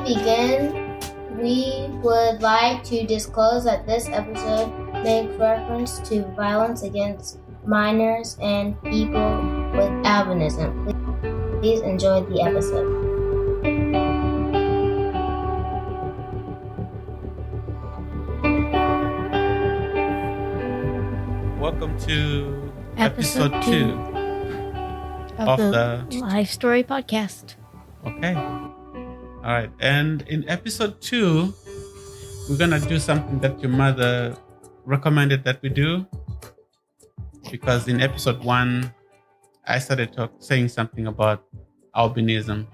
begin, we would like to disclose that this episode makes reference to violence against minors and people with albinism. Please enjoy the episode. Welcome to episode 2 of the Life Story Podcast. Okay. All right. And in episode 2, we're going to do something that your mother recommended that we do. Because in episode 1, I started saying something about albinism.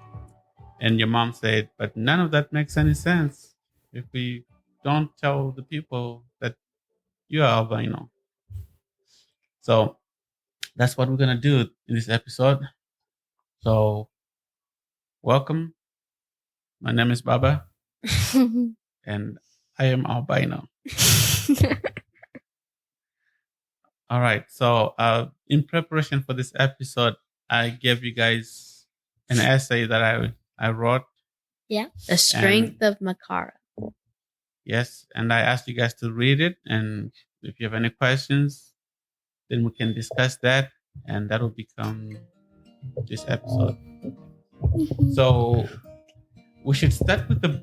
And your mom said, but none of that makes any sense if we don't tell the people that you are albino. So that's what we're going to do in this episode. So welcome. My name is Baba. And I am albino. All right. So in preparation for this episode, I gave you guys an essay that I wrote. Yeah. The Strength of Makara. Yes. And I asked you guys to read it. And if you have any questions, then we can discuss that. And that will become this episode. So we should start with a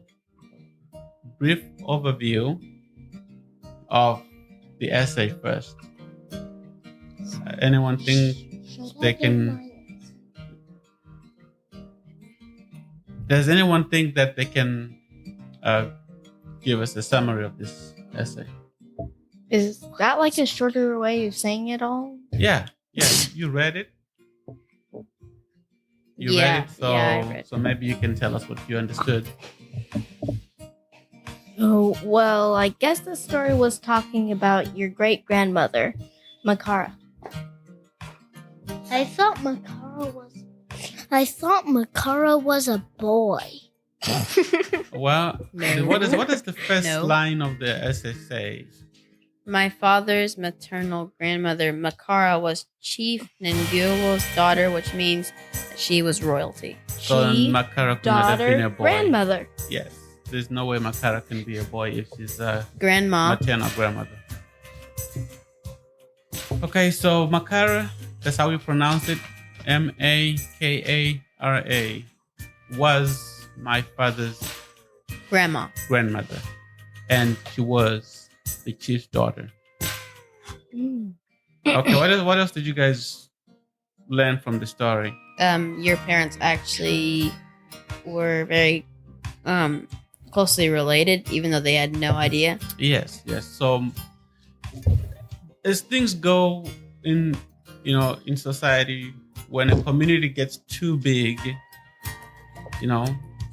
brief overview of the essay first. Anyone think they can? Does anyone think that they can give us a summary of this essay? Is that like a shorter way of saying it all? Yeah. You read it. You read it, I read it. So maybe you can tell us what you understood. Oh, well, I guess the story was talking about your great-grandmother, Makara. I thought Makara was a boy. Well, No. what is the first line of the essay say? My father's maternal grandmother, Makara, was Chief Nguyo's daughter, which means that she was royalty. So Makara could not have been a boy. Grandmother. Yes. There's no way Makara can be a boy if she's a Grandma. maternal grandmother. Okay, so Makara, that's how we pronounce it. Makara was my father's grandmother. And she was the chief's daughter. Okay, what else did you guys learn from the story? Your parents actually were very closely related, even though they had no idea. Yes. So as things go in society, when a community gets too big,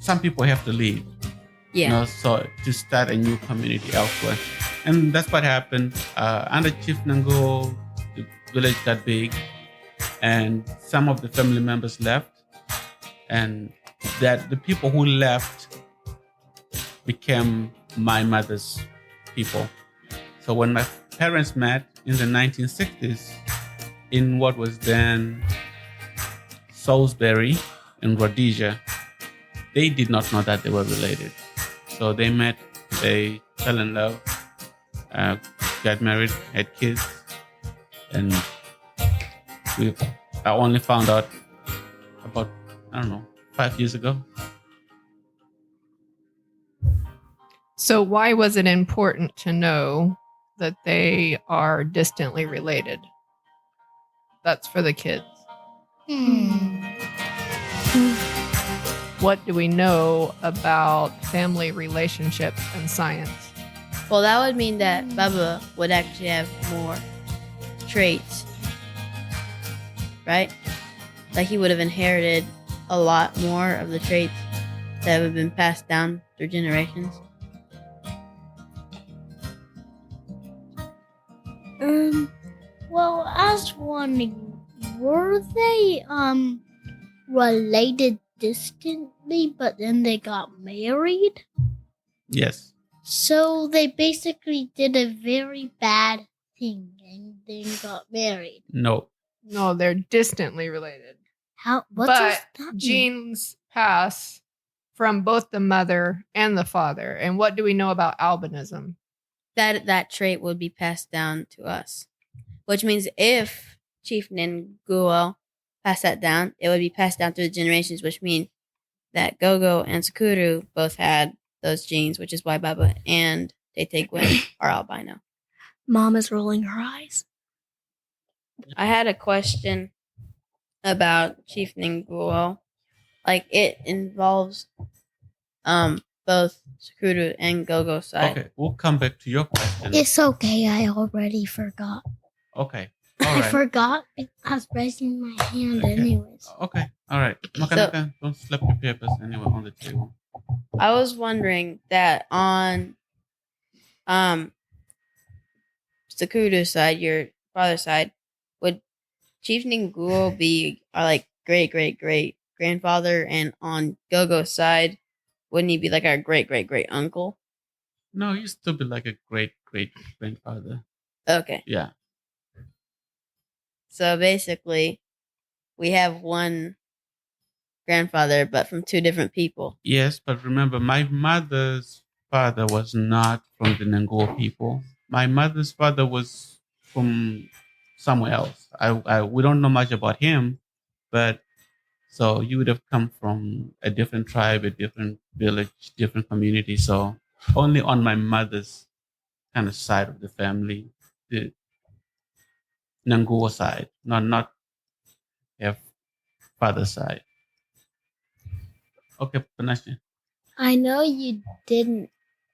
some people have to leave. Yeah. So to start a new community elsewhere. And that's what happened. Under Chief Nango, the village got big and some of the family members left. And that the people who left became my mother's people. So when my parents met in the 1960s in what was then Salisbury in Rhodesia, they did not know that they were related. So they met, they fell in love, got married, had kids, and I only found out about, 5 years ago. So why was it important to know that they are distantly related? That's for the kids. What do we know about family relationships and science? Well, that would mean that Baba would actually have more traits, right? Like he would have inherited a lot more of the traits that have been passed down through generations. Well, I was wondering, were they related distantly, but then they got married? Yes. So they basically did a very bad thing and then got married. No, they're distantly related. How? What but does that mean? genes pass from both the mother and the father. And what do we know about albinism? That trait would be passed down to us, which means if Chief Ninguo passed that down, it would be passed down through the generations, which means that Gogo and Sakuru both had those genes, which is why Baba and Tete Gwen are albino. Mom is rolling her eyes. I had a question about Chief Ninguo. Like, it involves both Sakuru and Gogo side. Okay, we'll come back to your question. It's okay. I already forgot. Okay. All I right. forgot. I was raising my hand Okay. anyways. Okay. All right. Makanaka, don't slap your papers anywhere on the table. I was wondering that on Sakuru's side, your father's side, would Chief Ninguo be like great great great grandfather, and on Gogo's side, wouldn't he be like our great great great uncle? No, you still be like a great great grandfather. Okay, Yeah. so basically, we have one grandfather, but from two different people. Yes, but remember, my mother's father was not from the Nango people. My mother's father was from somewhere else. We don't know much about him, but so you would have come from a different tribe, a different village, different community. So only on my mother's kind of side of the family, the Nango side, not her father's side. Okay, Panache. I know you didn't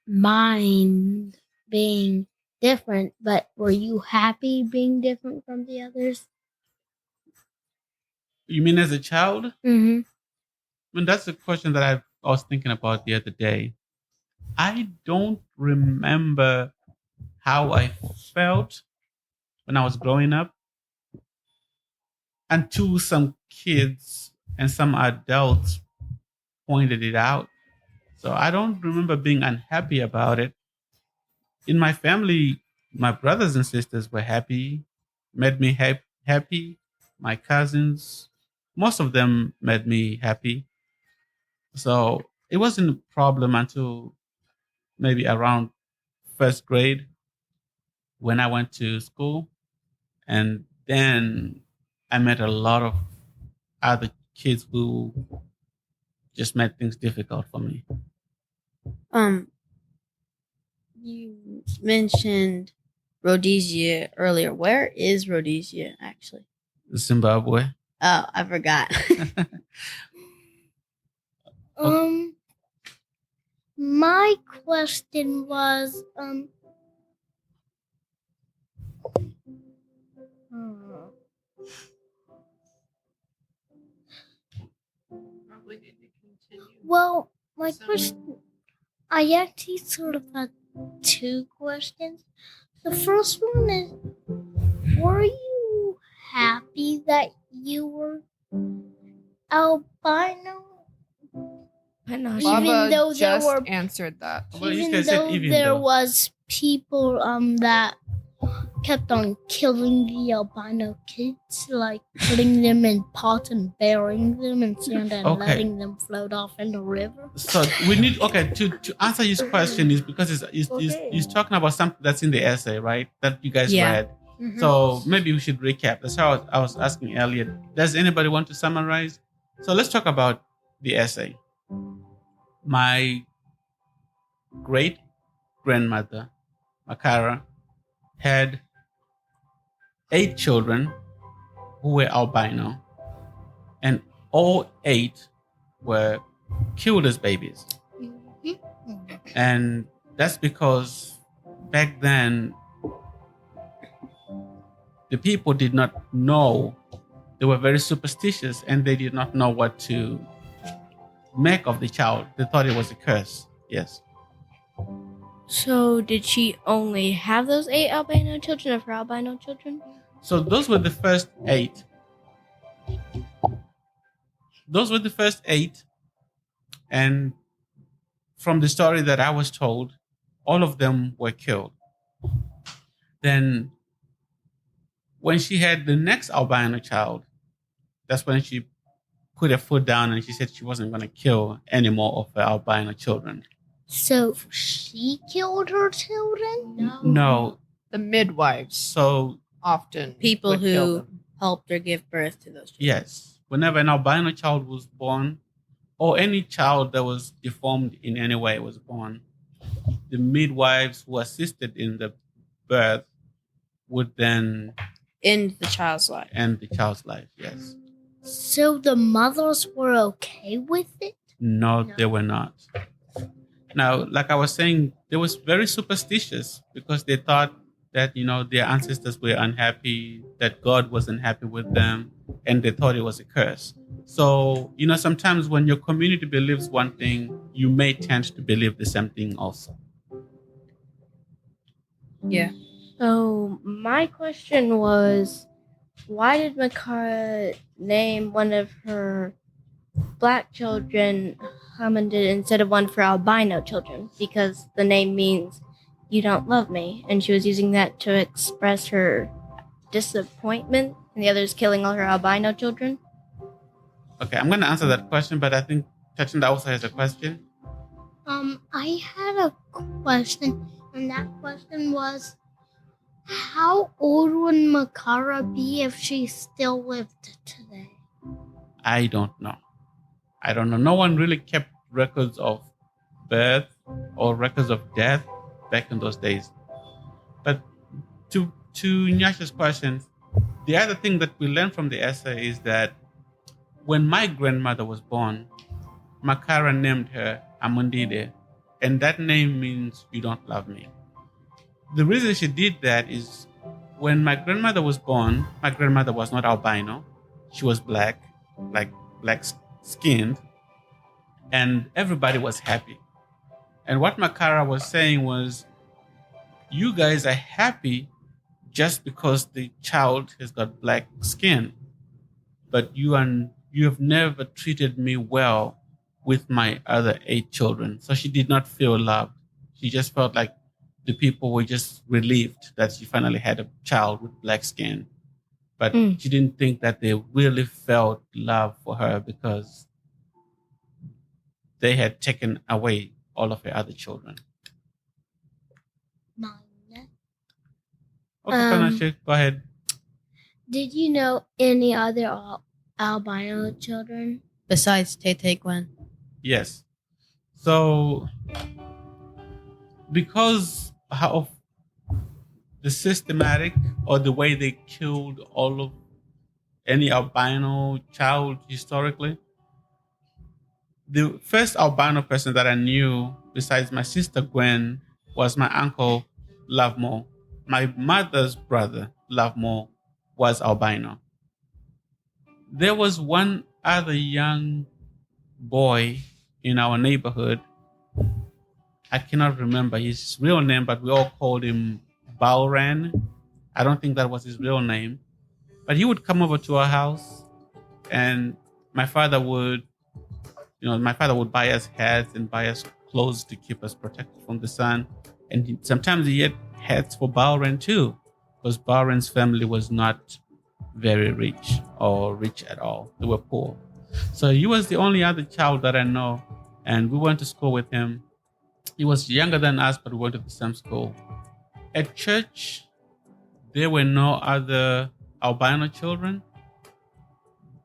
mind being different, but were you happy being different from the others? You mean as a child? Mm-hmm. I mean, that's the question that I was thinking about the other day. I don't remember how I felt when I was growing up until some kids and some adults pointed it out. So I don't remember being unhappy about it. In my family, my brothers and sisters were happy, made me happy. My cousins, most of them made me happy. So it wasn't a problem until maybe around first grade when I went to school. And then I met a lot of other kids who just made things difficult for me. You mentioned Rhodesia earlier. Where is Rhodesia actually? Zimbabwe. Oh, I forgot. My question was, Probably need to continue. well, my question, I actually sort of had two questions. The first one is, were you happy that you were albino? Panache. Even Baba though there just were- answered that. Well, you Even guys said though even there though. was people that kept on killing the albino kids, like putting them in pots and burying them in sand and Okay. letting them float off in the river. So we need to answer his question is because he's talking about something that's in the essay, right? That you guys Yeah. read. So maybe we should recap. That's how I was asking Elliot. Does anybody want to summarize? So let's talk about the essay. My great grandmother, Makara, had 8 children who were albino, and all 8 were killed as babies. And that's because back then the people did not know. They were very superstitious and they did not know what to make of the child. They thought it was a curse. Yes. So did she only have those 8 albino children of her albino children? So those were the first 8. Those were the first 8. And from the story that I was told, all of them were killed. Then when she had the next albino child, that's when she put her foot down and she said she wasn't going to kill any more of her albino children. So she killed her children? No. The midwives So, often People would kill who them. helped her give birth to those children. yes, whenever an albino child was born, or any child that was deformed in any way was born, the midwives who assisted in the birth would then End the child's life. end the child's life. Yes. So the mothers were okay with it? No, they were not. Now, like I was saying, they was very superstitious because they thought that, their ancestors were unhappy, that God wasn't happy with them, and they thought it was a curse. So, sometimes when your community believes one thing, you may tend to believe the same thing also. Yeah. So my question was, why did Makara name one of her black children Hamundid instead of one for albino children? Because the name means you don't love me, and she was using that to express her disappointment in the others killing all her albino children. Okay, I'm going to answer that question, but I think Chachinda also has a question. I had a question, and that question was, how old would Makara be if she still lived today? I don't know. No one really kept records of birth or records of death back in those days. But to Nyasha's question, the other thing that we learned from the essay is that when my grandmother was born, Makara named her Amundide, and that name means you don't love me. The reason she did that is when my grandmother was born, my grandmother was not albino. She was black, like black skinned, and everybody was happy. And what Makara was saying was, you guys are happy just because the child has got black skin, but you have never treated me well with my other 8 children. So she did not feel loved. She just felt like the people were just relieved that she finally had a child with black skin. But she didn't think that they really felt love for her because they had taken away all of her other children. Okay, Panache, go ahead. Did you know any other albino children? Besides Tay Gwen. Yes. So, because of the systematic or the way they killed all of any albino child historically, the first albino person that I knew besides my sister Gwen was my uncle Lovemore. My mother's brother Lovemore was albino. There was one other young boy in our neighborhood. I cannot remember his real name, but we all called him Balran. I don't think that was his real name. But he would come over to our house, and my father would buy us hats and buy us clothes to keep us protected from the sun. And sometimes he had hats for Balran too, because Balran's family was not very rich or rich at all. They were poor. So he was the only other child that I know, and we went to school with him. He was younger than us, but we went to the same school. At church, there were no other albino children,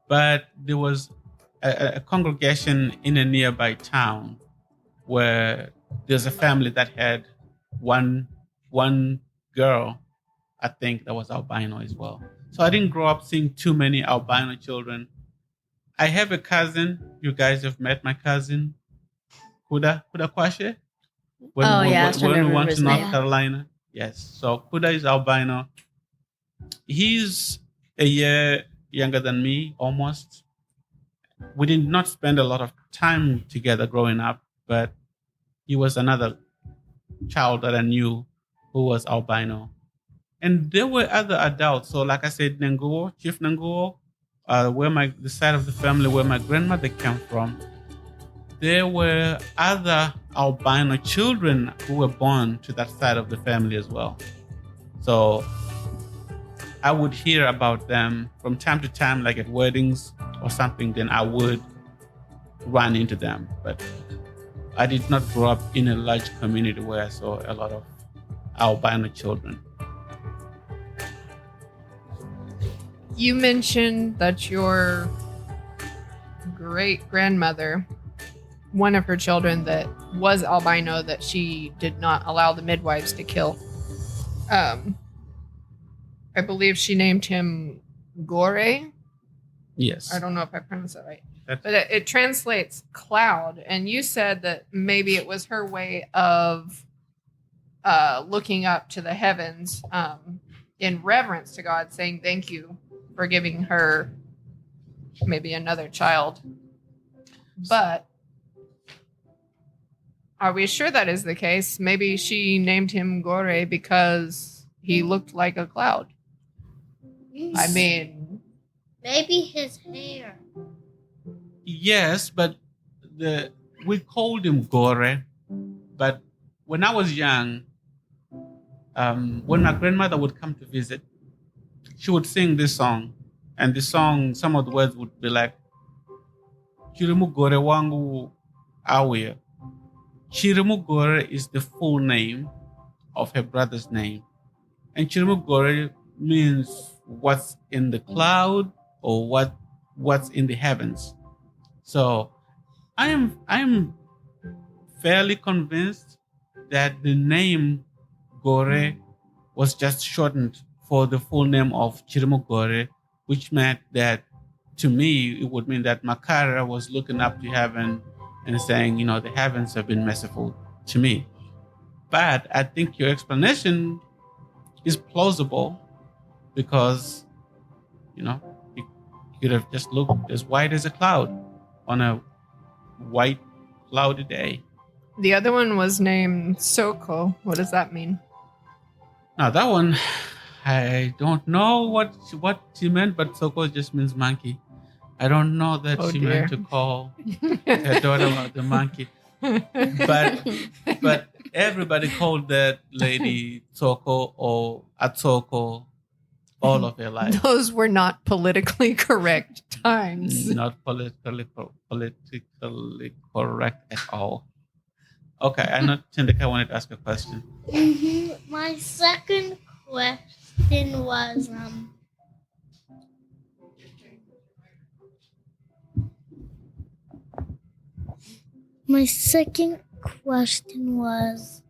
but there was a congregation in a nearby town where there's a family that had one girl, I think, that was albino as well. So I didn't grow up seeing too many albino children. I have a cousin. You guys have met my cousin, Kuda Kwashe. When we went to North Carolina. Yes. So Kuda is albino. He's a year younger than me, almost. We did not spend a lot of time together growing up, but he was another child that I knew who was albino. And there were other adults. So like I said, Nanguo, Chief Nanguo, the side of the family where my grandmother came from, there were other albino children who were born to that side of the family as well. So I would hear about them from time to time, like at weddings or something, then I would run into them. But I did not grow up in a large community where I saw a lot of albino children. You mentioned that your great grandmother, one of her children that was albino, that she did not allow the midwives to kill. I believe she named him Gore. Yes. I don't know if I pronounced that right. That's- But it translates cloud. And you said that maybe it was her way of looking up to the heavens in reverence to God, saying thank you for giving her maybe another child. But are we sure that is the case? Maybe she named him Gore because he looked like a cloud. I mean, Maybe his hair. Yes, but we called him Gore. But when I was young, when my grandmother would come to visit, she would sing this song. And the song, some of the words would be like, Chirimu Gore wangu awe. Chirimu Gore is the full name of her brother's name. And Chirimu Gore means what's in the cloud or what's in the heavens. So I am fairly convinced that the name Gore was just shortened for the full name of Chirimu Gore, which meant that to me it would mean that Makara was looking up to heaven and saying, the heavens have been merciful to me. But I think your explanation is plausible because, you could have just looked as white as a cloud on a white, cloudy day. the other one was named Soko. What does that mean? Now that one, I don't know what she meant, but Soko just means monkey. I don't know that Oh, she dear. meant to call her daughter the monkey. But everybody called that lady Soko or Atsoko all of her life. Those were not politically correct times. Not politically correct at all. Okay, I know Tindika wanted to ask a question. My second question was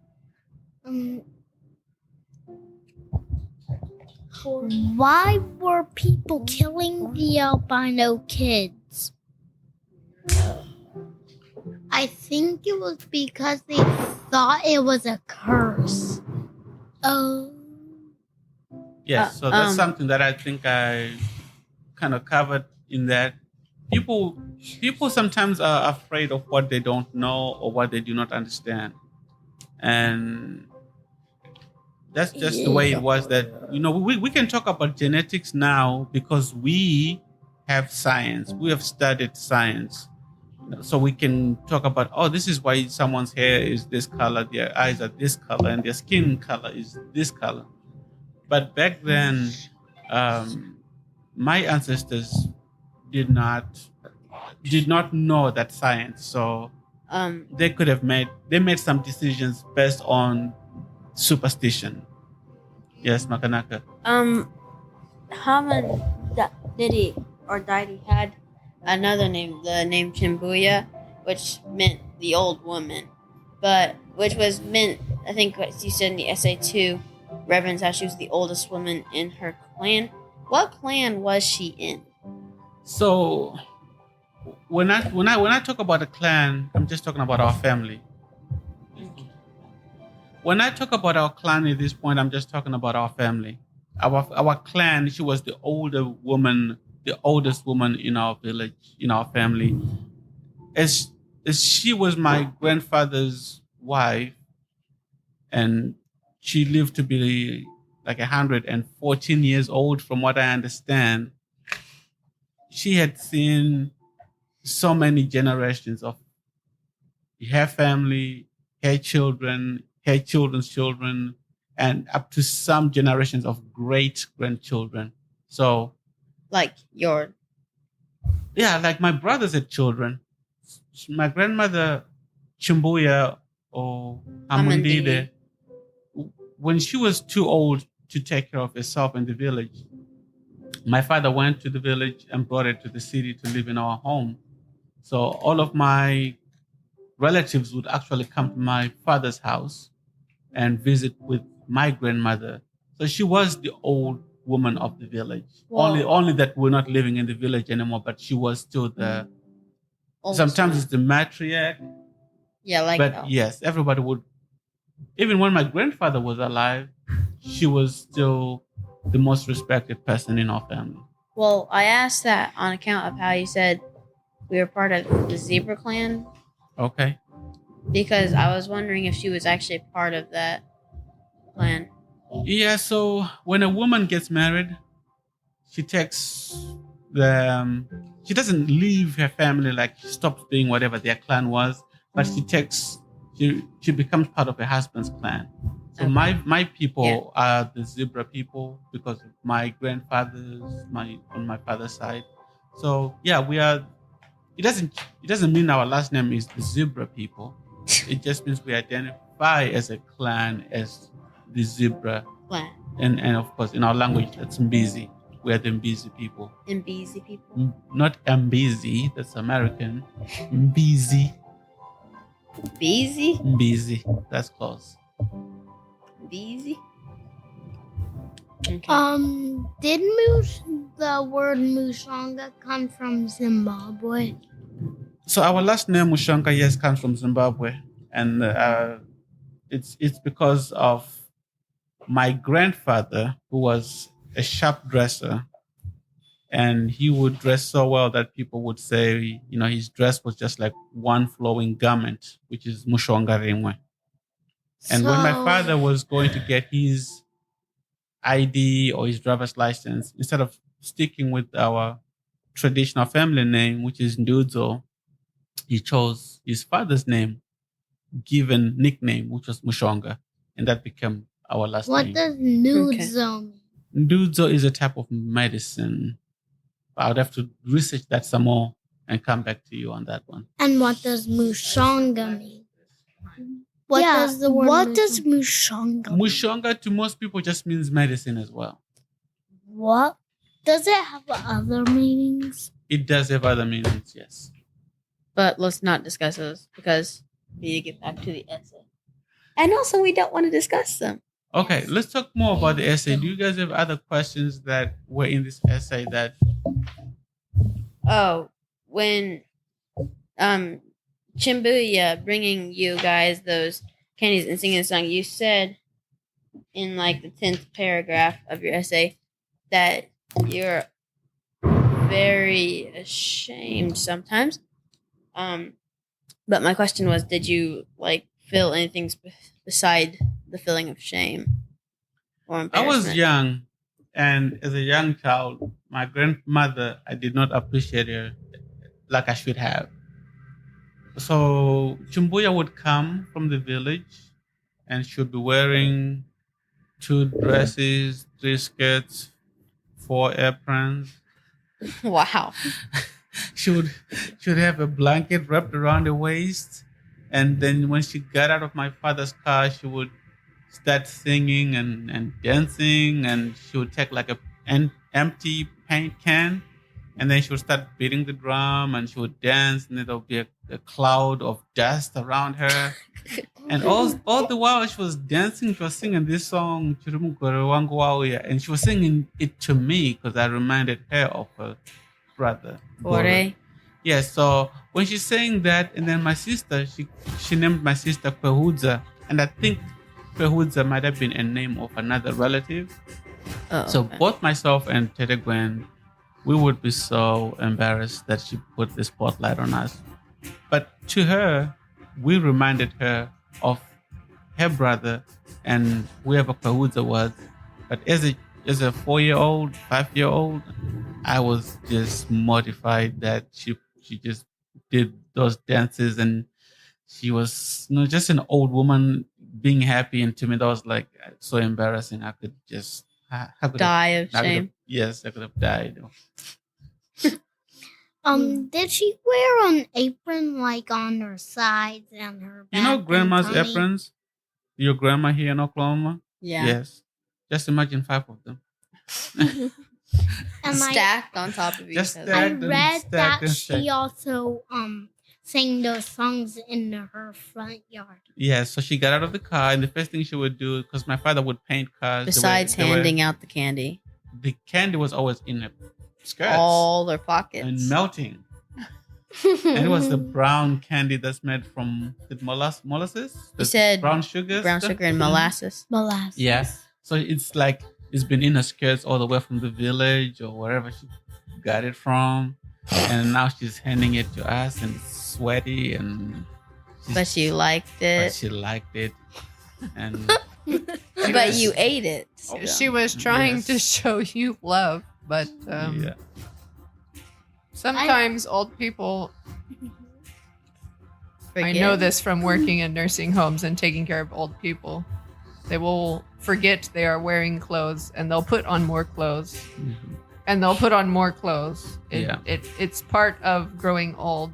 why were people killing the albino kids? I think it was because they thought it was a curse. Oh. Yes, so that's something that I think I kind of covered in that people sometimes are afraid of what they don't know or what they do not understand. And that's just the way it was that, we can talk about genetics now because we have science. We have studied science. So we can talk about, this is why someone's hair is this color, their eyes are this color, and their skin color is this color. But back then, my ancestors did not know that science. So they could have made some decisions based on superstition. Yes, Makanaka. Haman Didi or Didi had another name, the name Chimbuya, which meant the old woman, but which was meant, I think what you said in the essay too, reverence how she was the oldest woman in her clan. What clan was she in? So when I talk about a clan, I'm just talking about our family. When I talk about our clan at this point, I'm just talking about our family. Our clan, she was the oldest woman in our village, in our family. As she was my grandfather's wife, and she lived to be like 114 years old, from what I understand. She had seen so many generations of her family, her children, her children's children, and up to some generations of great grandchildren. So Like your yeah, like my brothers had children. My grandmother Chimbuya or Amundide, Amandine. when she was too old to take care of herself in the village, my father went to the village and brought her to the city to live in our home. So all of my relatives would actually come to my father's house and visit with my grandmother. So she was the old woman of the village. Only Well, only that we're not living in the village anymore, but she was still the oldest sometimes one. it's the matriarch, Yeah, like but yes, everybody would even when my grandfather was alive, she was still the most respected person in our family. Well, I asked that on account of how you said we were part of the zebra clan Okay. because I was wondering if she was actually part of that clan. Yeah, so when a woman gets married, she takes the she doesn't leave her family, like she stops doing whatever their clan was, but she becomes part of her husband's clan. So Okay. my people are the zebra people because of my grandfathers, my on my father's side. So yeah, we are. It doesn't mean our last name is the zebra people. It just means we identify as a clan as the zebra, Clan. and of course in our language that's Mbizi. We are the Mbizi people. And busy people. Not Mbizi, that's American. Mbizi, Busy? Mbizi, that's close. Busy? Okay. Did the word Mushonga come from Zimbabwe? So our last name Mushonga, yes, comes from Zimbabwe, and it's because of my grandfather, who was a shop dresser, and he would dress so well that people would say, his dress was just like one flowing garment, which is Mushonga Rimwe. And when my father was going to get his ID or his driver's license, instead of sticking with our traditional family name, which is Ndudzo, he chose his father's name, given nickname, which was Mushonga, and that became our last What name. does Nudzo mean? Ndudzo is a type of medicine. I would have to research that some more and come back to you on that one. And what does Mushonga mean? What does Mushonga mean? Mushonga to most people just means medicine as well. What? Does it have other meanings? It does have other meanings, yes. But let's not discuss those because we need to get back to the essay. And also, we don't want to discuss them. Okay, let's talk more about the essay. Do you guys have other questions that were in this essay that... Oh, when Chimbuya bringing you guys those candies and singing a song, you said in like the 10th paragraph of your essay that you're very ashamed sometimes. But my question was, did you like feel anything beside the feeling of shame or I embarrassment? was young, and as a young child, my grandmother, I did not appreciate her like I should have. So Chumbuya would come from the village, and she would be wearing 2 dresses, 3 skirts, 4 aprons. Wow. she would have a blanket wrapped around her waist, and then when she got out of my father's car, she would start singing and dancing, and she would take like an empty paint can, and then she would start beating the drum, and she would dance, and there would be a cloud of dust around her. And all the while she was dancing, she was singing this song, Chirumugore Wangu Wauya, and she was singing it to me because I reminded her of her brother. Gore. Yeah, so when she's saying that, and then my sister, she named my sister Kwehudza, and I think Kwehudza might have been a name of another relative. So both myself and Tete Gwen, we would be so embarrassed that she put the spotlight on us. But to her, we reminded her of her brother and whoever Kwehudza was. But as a 4-year-old, 5-year-old, I was just mortified that she just did those dances, and she was just an old woman being happy, and to me that was like so embarrassing. I could just I could have, Die of I could have- shame. yes, I could have died. Did she wear an apron like on her sides and her back? You know and grandma's tummy? aprons? Your grandma here in Oklahoma? Yeah. Yes. Just imagine 5 of them. And Stacked on top of each Just other. I stacked and read stacked that and she stacked. also sang those songs in her front yard. Yeah, so she got out of the car, and the first thing she would do, because my father would paint cars. Besides handing out the candy, the candy was always in her skirts all their pockets. and melting. And it was the brown candy that's made from the molasses. You The said brown sugar. brown stuff. sugar and molasses. Molasses. Yeah. So it's like it's been in her skirts all the way from the village or wherever she got it from, and now she's handing it to us, and it's sweaty, and But she liked but it. she liked it, and But you ate it. Oh, She was trying Yes. to show you love, but yeah. sometimes old people. I Forget. know this from working in nursing homes and taking care of old people. They will forget they are wearing clothes, and they'll put on more clothes, Mhm. and they'll put on more clothes. Yeah. It's part of growing old.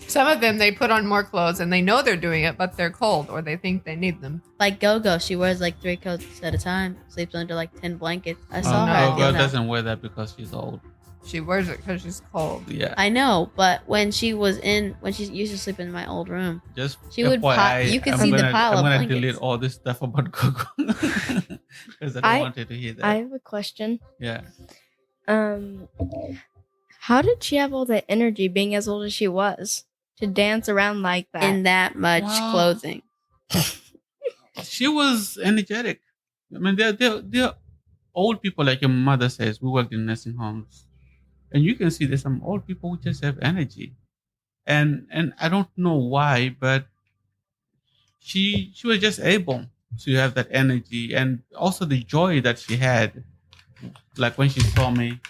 Some of them, they put on more clothes and they know they're doing it, but they're cold or they think they need them. Like Go-Go, she wears like 3 coats at a time. Sleeps under like 10 blankets. I saw her no. at the Girl old house. doesn't wear that because she's old. She wears it because she's cold. Yeah. I know, but when she used to sleep in my old room, Just She would FYI, you could I'm see the gonna- pile I'm of gonna blankets. delete all this stuff about Coco because I don't I- want her to hear that. I have a question. Yeah. How did she have all that energy being as old as she was to dance around like that? in that much Wow. clothing. She was energetic. I mean, they're old people, like your mother says. We worked in nursing homes, and you can see there's some old people who just have energy, and I don't know why, but she was just able to have that energy, and also the joy that she had, like when she saw me.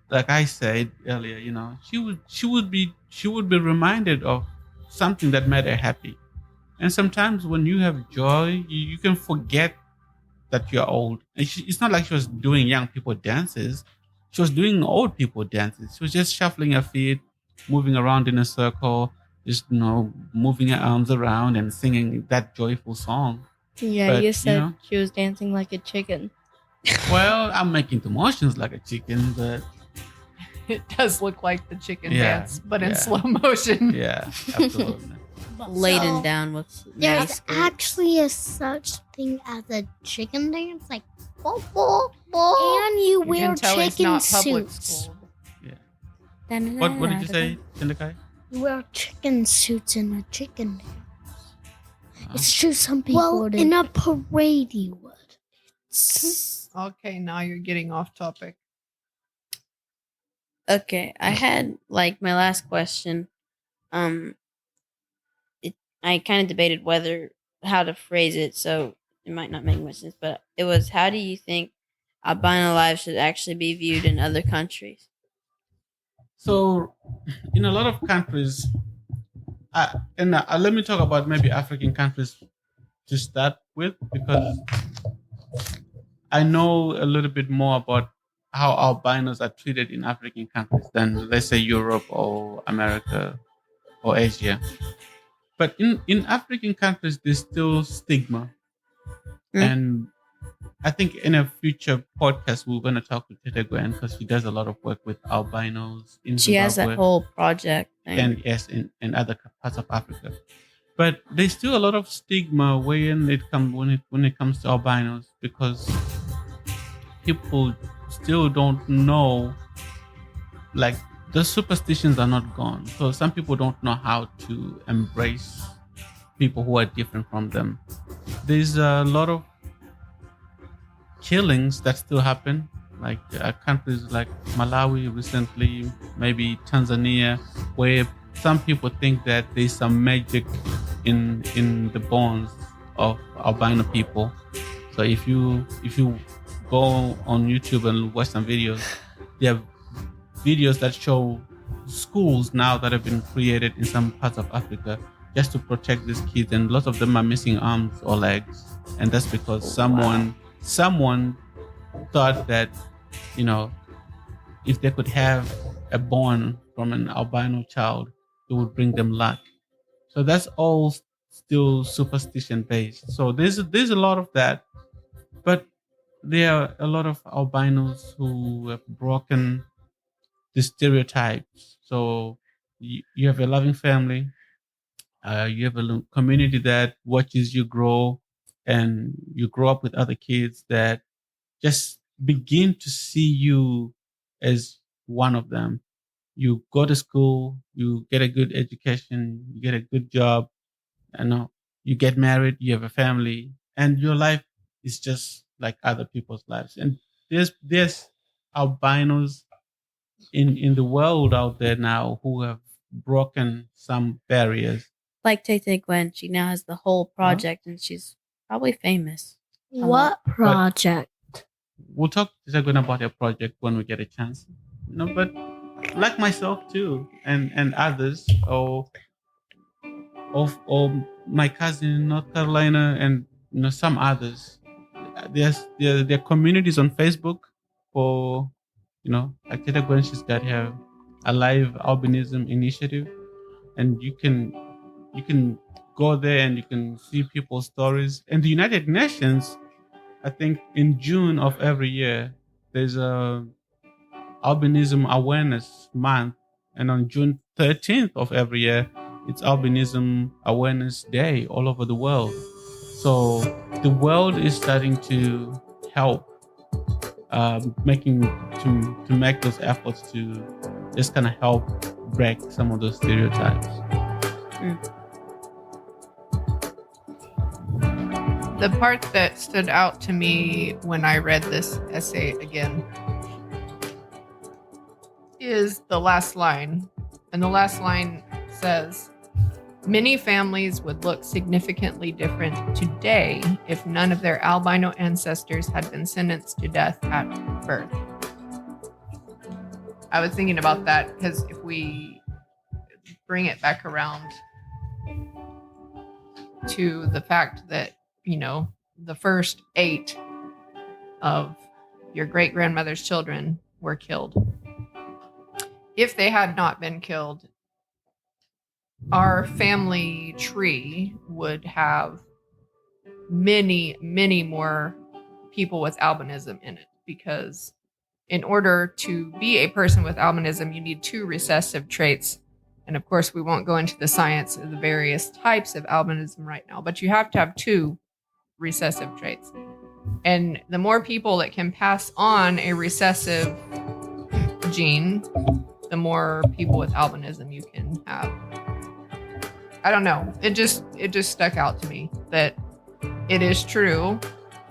Like I said earlier, you know, she would be reminded of something that made her happy. And sometimes when you have joy, you can forget that you're old. And it's not like she was doing young people dances. She was doing old people dances. She was just shuffling her feet, moving around in a circle, just, you know, moving her arms around and singing that joyful song. yeah, but, you you said know. she was dancing like a chicken. Well, I'm making the motions like a chicken, but It does look like the chicken Yeah, dance, but in yeah. slow motion. yeah, absolutely. Laden down with There's nice skirts. actually a such thing as a chicken dance, like and you You wear can tell it's chicken not public suits. school. What did you say, Chindakai? You wear chicken suits in a chicken dance. Uh, It's true, some people would. In a parade, you would. Okay, now you're getting off topic. Okay, I had like my last question. I kind of debated how to phrase it, so it might not make much sense. But it was, how do you think albino lives should actually be viewed in other countries? So, in a lot of countries, let me talk about maybe African countries to start with, because I know a little bit more about how albinos are treated in African countries than, let's say, Europe or America or Asia. But in African countries, there's still stigma. Mm. And I think in a future podcast, we're going to talk with Tete Gwen, because she does a lot of work with albinos in She has Zimbabwe that whole project thing. and yes, in other parts of Africa. But there's still a lot of stigma when it comes to albinos, because people still don't know, like, the superstitions are not gone. So some people don't know how to embrace people who are different from them. There's a lot of killings that still happen, like countries like Malawi recently, maybe Tanzania, where some people think that there's some magic in the bones of albino people. So if you go on YouTube and watch some videos, there are videos that show schools now that have been created in some parts of Africa, just to protect these kids, and lots of them are missing arms or legs, and that's because someone thought that, you know, if they could have a born from an albino child, it would bring them luck. So that's all still superstition based. So there's a lot of that, but there are a lot of albinos who have broken the stereotypes. So you have a loving family, you have a community that watches you grow, and you grow up with other kids that just begin to see you as one of them. You go to school, you get a good education, you get a good job, and you get married, you have a family, and your life is just like other people's lives. And there's albinos in the world out there now who have broken some barriers. Like Tay Gwen, she now has the whole project, and she's probably famous. What project? We'll talk to Gwen about her project when we get a chance. But like myself too, and others, or my cousin in North Carolina, and some others. There are communities on Facebook for, like Teta Gwen, she's got her Alive Albinism initiative, and you can go there and you can see people's stories. And the United Nations, I think in June of every year, there's a albinism awareness month, and on June 13th of every year, it's albinism awareness day all over the world. So the world is starting to help, to make those efforts to just kind of help break some of those stereotypes. The part that stood out to me when I read this essay again is the last line. And the last line says, "Many families would look significantly different today if none of their albino ancestors had been sentenced to death at birth." I was thinking about that because if we bring it back around to the fact that, the first 8 of your great-grandmother's children were killed. If they had not been killed, our family tree would have many, many more people with albinism in it, because in order to be a person with albinism, you need 2 recessive traits. And of course, we won't go into the science of the various types of albinism right now, but you have to have 2 recessive traits. And the more people that can pass on a recessive gene, the more people with albinism you can have. I don't know. It just stuck out to me that it is true.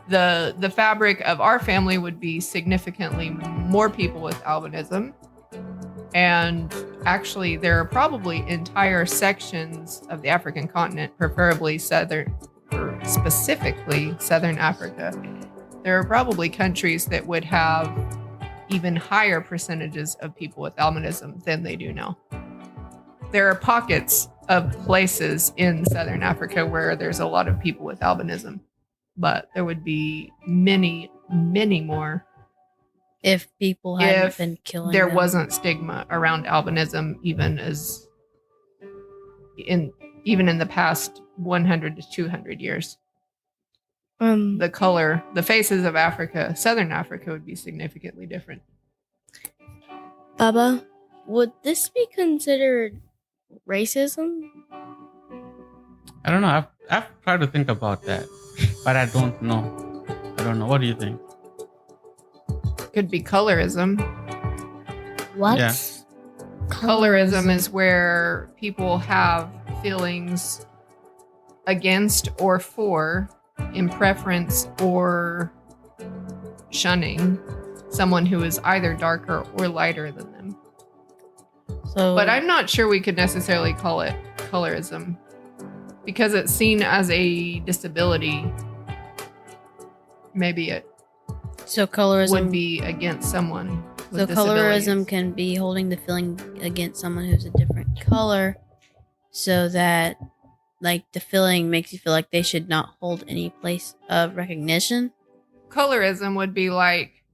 The fabric of our family would be significantly more people with albinism. And actually, there are probably entire sections of the African continent, preferably specifically Southern Africa. There are probably countries that would have even higher percentages of people with albinism than they do now. There are pockets of places in Southern Africa where there's a lot of people with albinism, but there would be many, many more if people hadn't been killing there them. Wasn't stigma around albinism, even in the past 100 to 200 years. The faces of Africa, Southern Africa, would be significantly different. Baba, would this be considered racism? I don't know. I've tried to think about that, but I don't know. What do you think? Could be colorism. What? Yeah. Colorism is where people have feelings against or for, in preference or shunning, someone who is either darker or lighter than them. But I'm not sure we could necessarily call it colorism, because it's seen as a disability. Maybe it colorism would be against someone with colorism can be holding the feeling against someone who's a different color, so that like the feeling makes you feel like they should not hold any place of recognition. Colorism would be like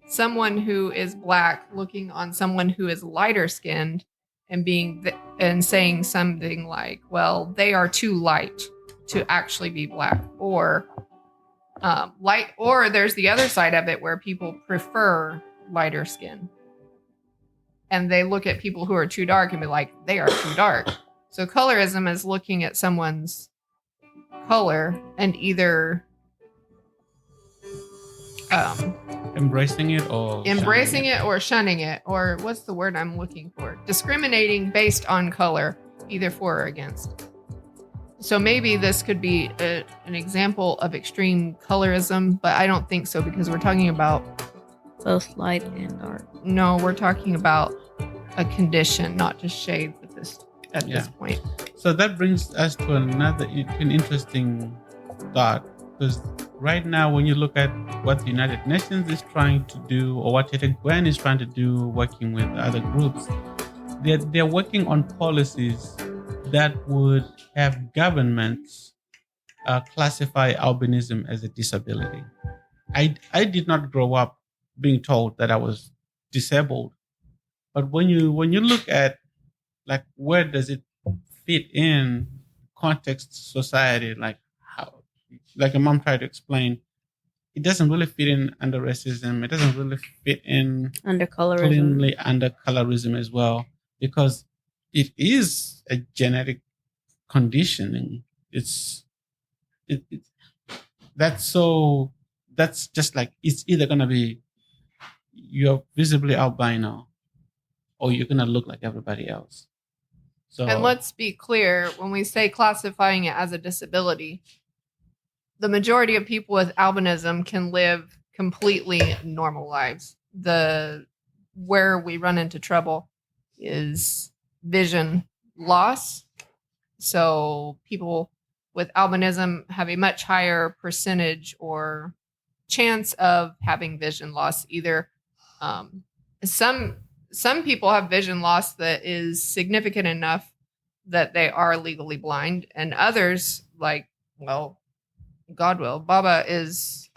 someone who is black looking on someone who is lighter skinned and and saying something like, well, they are too light to actually be black, or light, or there's the other side of it where people prefer lighter skin and they look at people who are too dark and be like, they are too dark. So colorism is looking at someone's color and either embracing it or shunning it, or what's the word I'm looking for? Discriminating based on color, either for or against. So maybe this could be an example of extreme colorism, but I don't think so because we're talking about Both light and dark. no, we're talking about a condition, not just shade at this point. So that brings us to an interesting thought, because right now, when you look at what the United Nations is trying to do, or what Tete Gwen is trying to do, working with other groups, they're working on policies that would have governments classify albinism as a disability. I did not grow up being told that I was disabled, but when you look at like where does it fit in context society, like how, like your mom tried to explain, it doesn't really fit in under racism. It doesn't really fit in Under colorism. cleanly under colorism as well, because it is a genetic conditioning. That's just like, it's either gonna be you're visibly albino or you're gonna look like everybody else. So, And let's be clear, when we say classifying it as a disability, the majority of people with albinism can live completely normal lives. Where we run into trouble is vision loss. So people with albinism have a much higher percentage or chance of having vision loss. Either some people have vision loss that is significant enough that they are legally blind, and others, like, well, God will. Baba is,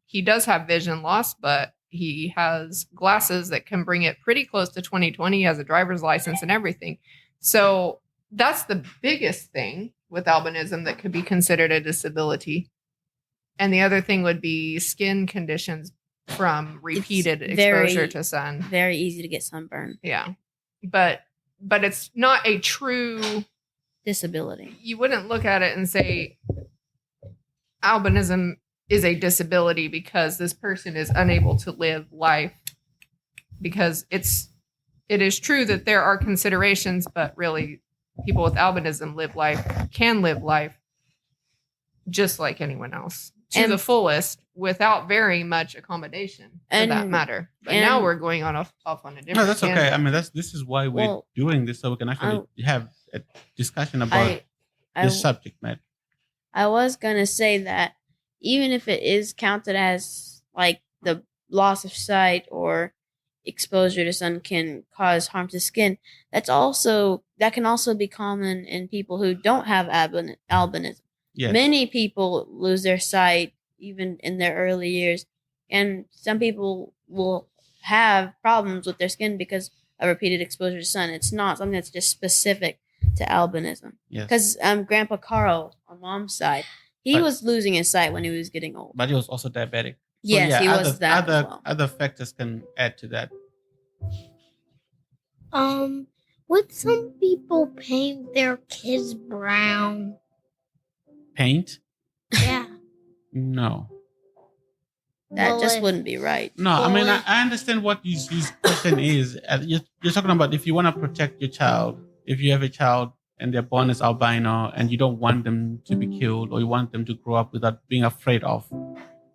he does have vision loss, but he has glasses that can bring it pretty close to 20/20. He has a driver's license and everything. So that's the biggest thing with albinism that could be considered a disability. And the other thing would be skin conditions from repeated exposure to sun. Very easy to get sunburn. Yeah. But it's not a true Disability. You wouldn't look at it and say albinism is a disability because this person is unable to live life, because it is true that there are considerations, but really people with albinism can live life just like anyone else to the fullest without very much accommodation for that matter. But now we're going off on a different no, that's tangent. okay. I mean, this is why we're doing this, so we can actually have a discussion about this subject matter. I was gonna say that even if it is counted as like the loss of sight or exposure to sun can cause harm to skin, that can also be common in people who don't have albinism. Yes. Many people lose their sight even in their early years, and some people will have problems with their skin because of repeated exposure to sun. It's not something that's just specific to albinism. Yes. Because Grandpa Carl on mom's side, he was losing his sight when he was getting old. But he was also diabetic. So Yes, he was that as well. Other factors can add to that. Would some people paint their kids brown? Paint? Yeah. No. That just wouldn't be right. No, I mean, I understand what his question is. You're talking about if you want to protect your child, if you have a child and they're born as albino and you don't want them to be killed, or you want them to grow up without being afraid of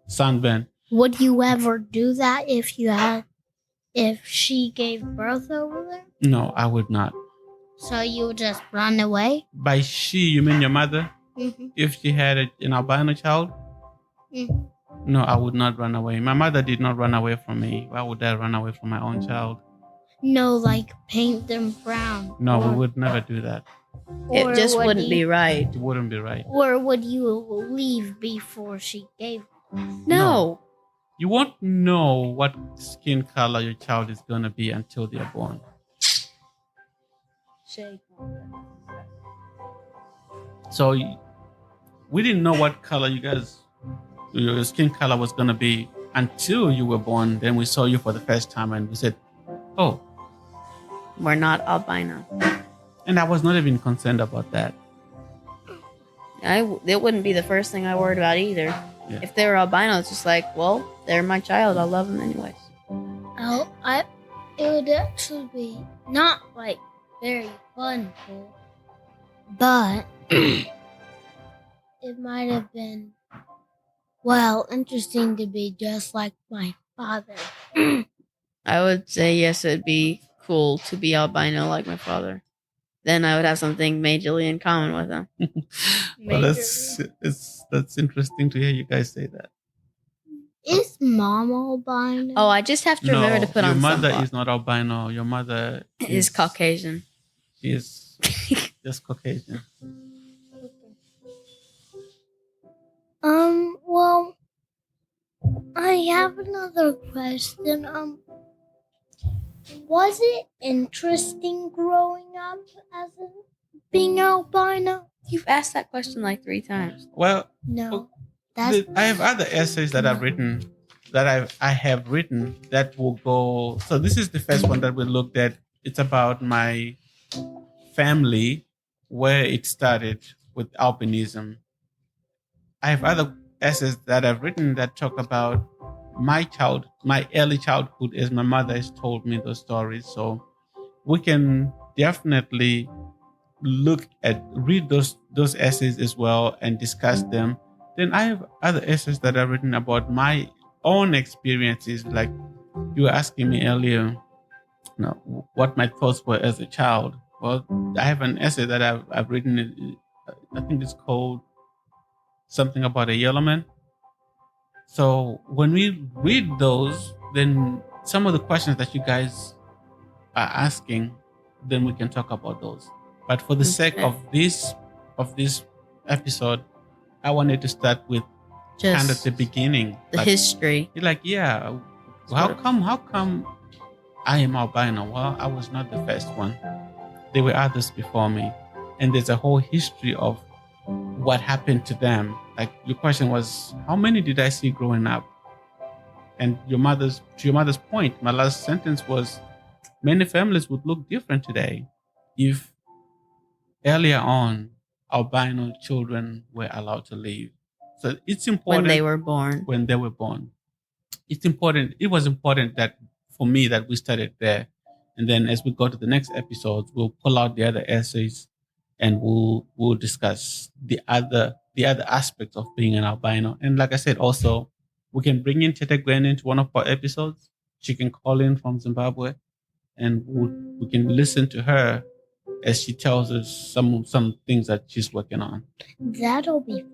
sunburn. Would you ever do that if she gave birth over there? No, I would not. So you would just run away? By she, you mean your mother? Mm-hmm. If she had an albino child? Mm-hmm. No, I would not run away. My mother did not run away from me. Why would I run away from my own child? No, like paint them brown. No, we Or- would never do that. It or just would wouldn't be you- right. It wouldn't be right. Or would you leave before she gave? No. You won't know what skin color your child is gonna be until they're born. So we didn't know what color your skin color was gonna be until you were born. Then we saw you for the first time and we said, "Oh," We're not albino. and I was not even concerned about that. It wouldn't be the first thing I worried about either. Yeah. If they were albino, it's just like, well, they're my child. I love them anyways. It would actually be not like very fun, but it might have been interesting to be just like my father. I would say yes, it'd be cool to be albino like my father. Then I would have something majorly in common with him. Well, that's interesting to hear you guys say that. Is mom albino? Oh, I just have to remember to put your on mother sunblock. is not albino. Your mother Is Caucasian. She is just Caucasian. Well, I have another question. Was it interesting growing up as being albino? You've asked that question like 3 times. Well, No. I have other essays that I've written that I have written that will go. So this is the first one that we looked at. It's about my family, where it started with albinism. I have other essays that I've written that talk about my early childhood, as my mother has told me those stories. So we can definitely read those essays as well and discuss them. Then I have other essays that I've written about my own experiences. Like you were asking me earlier, what my thoughts were as a child. Well, I have an essay that I've written. I think it's called something about a yellow man. So when we read those, then some of the questions that you guys are asking, then we can talk about those. But for the sake of this episode, I wanted to start with Just kind of the beginning. the Like, history. you're like, yeah, how come I am albino? Well, I was not the first one. There were others before me. And there's a whole history of what happened to them. Like your question was, how many did I see growing up? And to your mother's point, my last sentence was, many families would look different today if earlier on albino children were allowed to live. So it's important When they were born. It's important. It was important that for me that we started there. And then as we go to the next episodes, we'll pull out the other essays and we'll discuss the other aspects of being an albino. And like I said, also we can bring in Tete Gwen into one of our episodes. She can call in from Zimbabwe and we can listen to her as she tells us some things that she's working on. That'll be fun.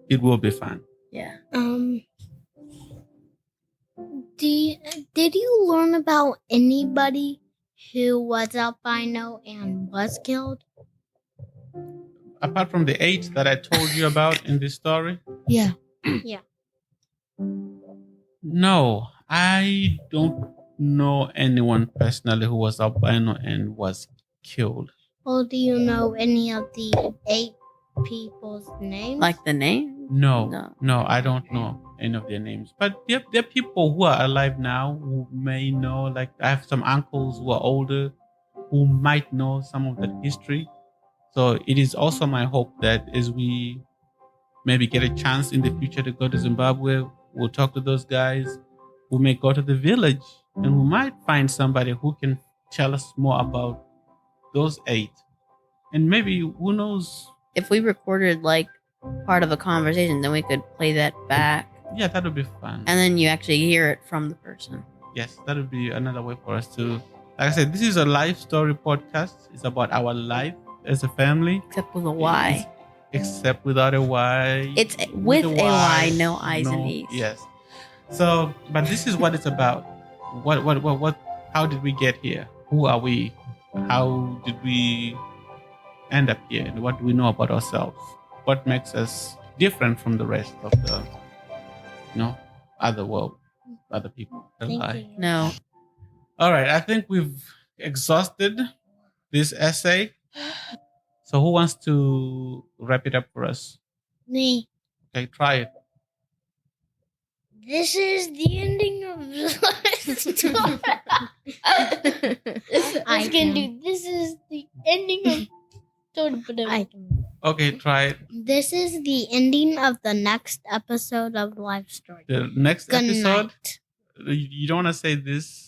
It will be fun. Yeah. Did you learn about anybody who was albino and was killed? Apart from the 8 that I told you about in this story? Yeah. No, I don't know anyone personally who was albino and was killed. Well, do you know any of the 8 people's names? Like the name? No, I don't know any of their names. But there are people who are alive now who may know. Like I have some uncles who are older who might know some of that history. So it is also my hope that as we maybe get a chance in the future to go to Zimbabwe, we'll talk to those guys. We may go to the village and we might find somebody who can tell us more about those 8. And maybe, who knows? If we recorded like part of a conversation, then we could play that back. Yeah, that would be fun. And then you actually hear it from the person. Yes, that would be another way for us to, like I said, this is a life story podcast. It's about our life as a family. Except with a Y. Except without a Y. It's with a Y, no I's and E's. Yes. So, but this is what it's about. What how did we get here? Who are we? How did we end up here? And what do we know about ourselves? What makes us different from the rest of the, other world, other people alive? No. All right, I think we've exhausted this essay. So who wants to wrap it up for us? Me. Okay, try it. This is the ending of the story. I can do. This is the ending of story. Okay, try it. This is the ending of the next episode of Life Story. The next Good episode. night. You don't want to say this.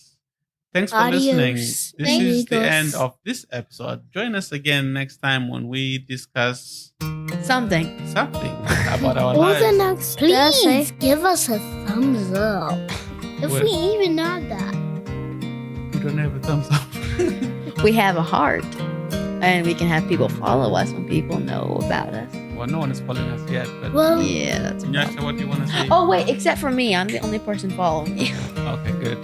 Thanks for Adios. listening. This Thank is the you. end of this episode. Join us again next time when we discuss Something. about our Or the lives. next Please give us a thumbs up. If Well- we even had that. We don't have a thumbs up. We have a heart. And we can have people follow us when people know about us. Well, no one is following us yet. But Well, Yeah, that's Nyasha, what do you want to say? Oh, wait, except for me. I'm the only person following you. Okay, good.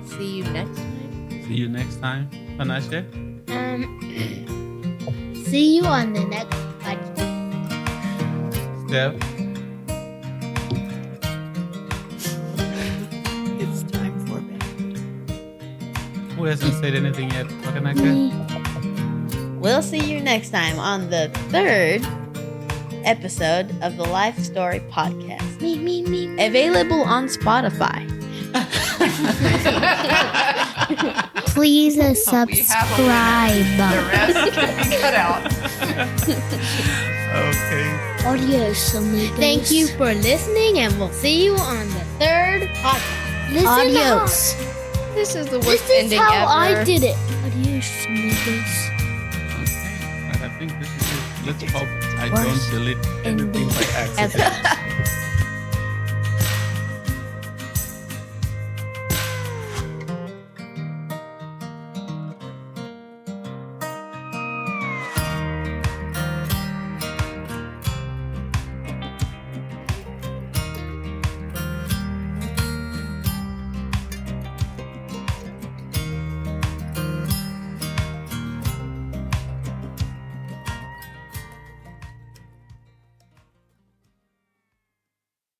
See you next time. See you next time, Panashe. see you on the next podcast. Steph. It's time for bed. Who hasn't said anything yet? Pakanaka? We'll see you next time on the 3rd episode of the Life Story Podcast. Me. Available on Spotify. Please We have a subscribe. The rest can be cut out. Okay. Adios, amigos. Thank you for listening, and we'll see you on the 3rd podcast. Adios. This is the This worst is ending how ever. I did it. Adios, amigos. Okay. I think this is it. Let's hope I don't delete anything by accident. Ever.